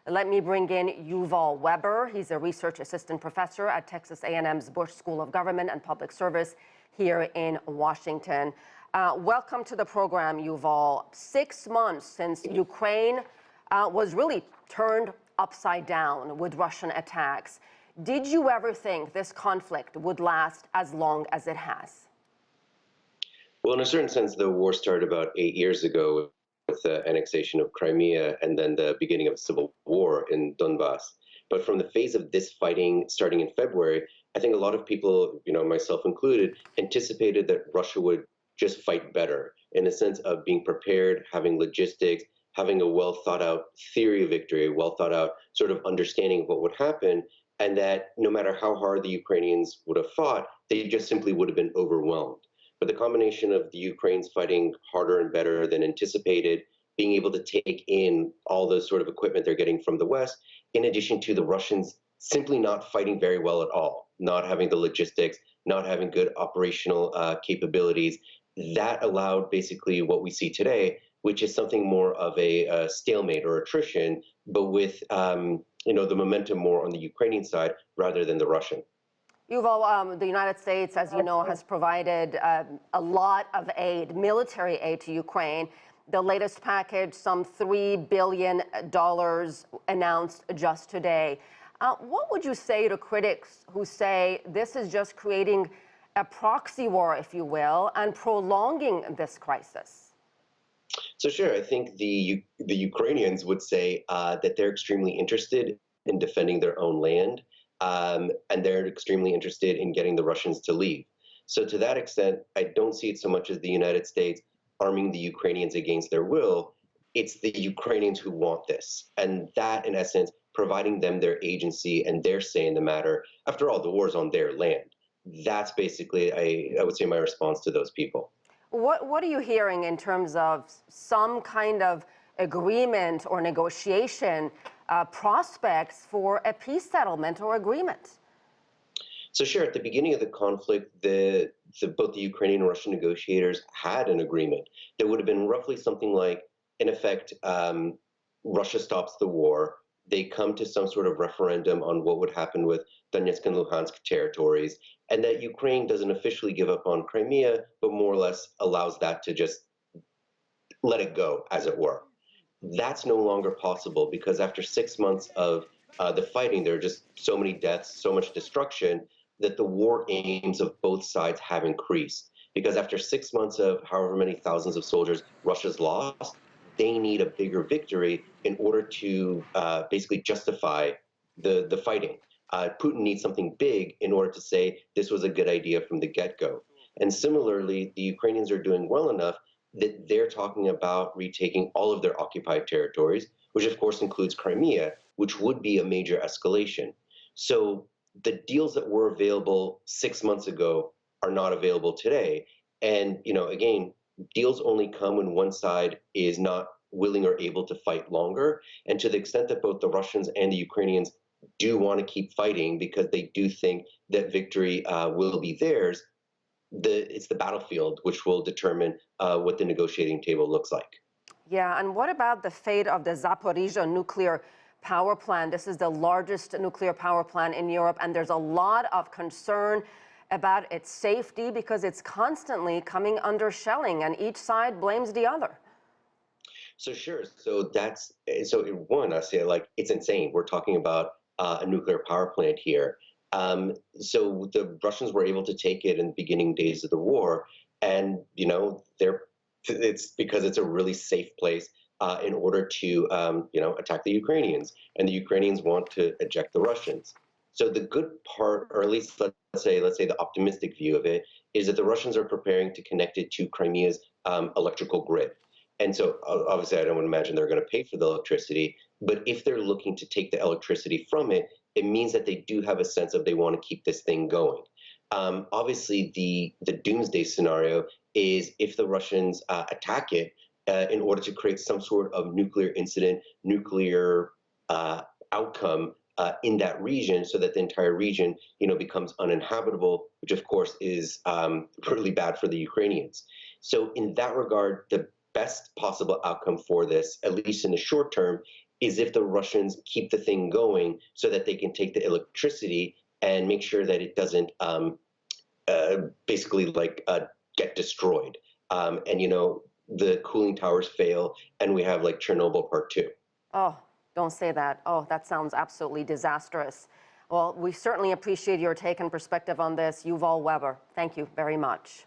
Let me bring in Yuval Weber. He's a research assistant professor at Texas A&M's Bush School of Government and Public Service here in Washington. Welcome to the program, Yuval. 6 months since Ukraine was really turned upside down with Russian attacks. Did you ever think this conflict would last as long as it has? Well, in a certain sense, the war started about 8 years ago with the annexation of Crimea and then the beginning of a civil war in Donbass. But from the phase of this fighting starting in February, I think a lot of people, myself included, anticipated that Russia would just fight better in the sense of being prepared, having logistics, having a well thought out theory of victory, a well thought out sort of understanding of what would happen, and that no matter how hard the Ukrainians would have fought, they just simply would have been overwhelmed. But the combination of the Ukrainians fighting harder and better than anticipated, being able to take in all the sort of equipment they're getting from the West, in addition to the Russians simply not fighting very well at all, not having the logistics, not having good operational capabilities, that allowed basically what we see today, which is something more of a stalemate or attrition, but with the momentum more on the Ukrainian side rather than the Russian. Yuval, the United States, as you know, has provided a lot of aid, military aid to Ukraine. The latest package, some $3 billion announced just today. What would you say to critics who say this is just creating a proxy war, if you will, and prolonging this crisis? So sure, I think the Ukrainians would say that they're extremely interested in defending their own land. And they're extremely interested in getting the Russians to leave. So to that extent, I don't see it so much as the United States arming the Ukrainians against their will. It's the Ukrainians who want this. And that, in essence, providing them their agency and their say in the matter. After all, the war's on their land. That's basically, I would say, my response to those people. What are you hearing in terms of some kind of agreement or negotiation prospects for a peace settlement or agreement? So sure, at the beginning of the conflict, both the Ukrainian and Russian negotiators had an agreement. There would have been roughly something like, in effect, Russia stops the war, they come to some sort of referendum on what would happen with Donetsk and Luhansk territories, and that Ukraine doesn't officially give up on Crimea, but more or less allows that to just let it go, as it were. That's no longer possible because after 6 months of the fighting, there are just so many deaths, so much destruction, that the war aims of both sides have increased. Because after 6 months of however many thousands of soldiers Russia's lost, they need a bigger victory in order to basically justify the fighting. Putin needs something big in order to say this was a good idea from the get-go. And similarly, the Ukrainians are doing well enough that they're talking about retaking all of their occupied territories, which of course includes Crimea, which would be a major escalation. So the deals that were available 6 months ago are not available today. And, again, deals only come when one side is not willing or able to fight longer. And to the extent that both the Russians and the Ukrainians do want to keep fighting because they do think that victory will be theirs, it's the battlefield which will determine what the negotiating table looks like. Yeah, and what about the fate of the Zaporizhzhya nuclear power plant? This is the largest nuclear power plant in Europe, and there's a lot of concern about its safety because it's constantly coming under shelling, and each side blames the other. So sure, one, I say, it's insane. We're talking about a nuclear power plant here. So the Russians were able to take it in the beginning days of the war, and it's because it's a really safe place in order to attack the Ukrainians, and the Ukrainians want to eject the Russians. So the good part, or at least let's say the optimistic view of it, is that the Russians are preparing to connect it to Crimea's electrical grid. And so obviously I don't imagine they're going to pay for the electricity, but if they're looking to take the electricity from it, it means that they do have a sense of they want to keep this thing going. Obviously, the doomsday scenario is if the Russians attack it in order to create some sort of nuclear incident, nuclear outcome in that region, so that the entire region, becomes uninhabitable, which of course is really bad for the Ukrainians. So in that regard, the best possible outcome for this, at least in the short term, is if the Russians keep the thing going so that they can take the electricity and make sure that it doesn't basically get destroyed. And the cooling towers fail, and we have like Chernobyl Part 2. Oh, don't say that. Oh, that sounds absolutely disastrous. Well, we certainly appreciate your take and perspective on this. Yuval Weber, thank you very much.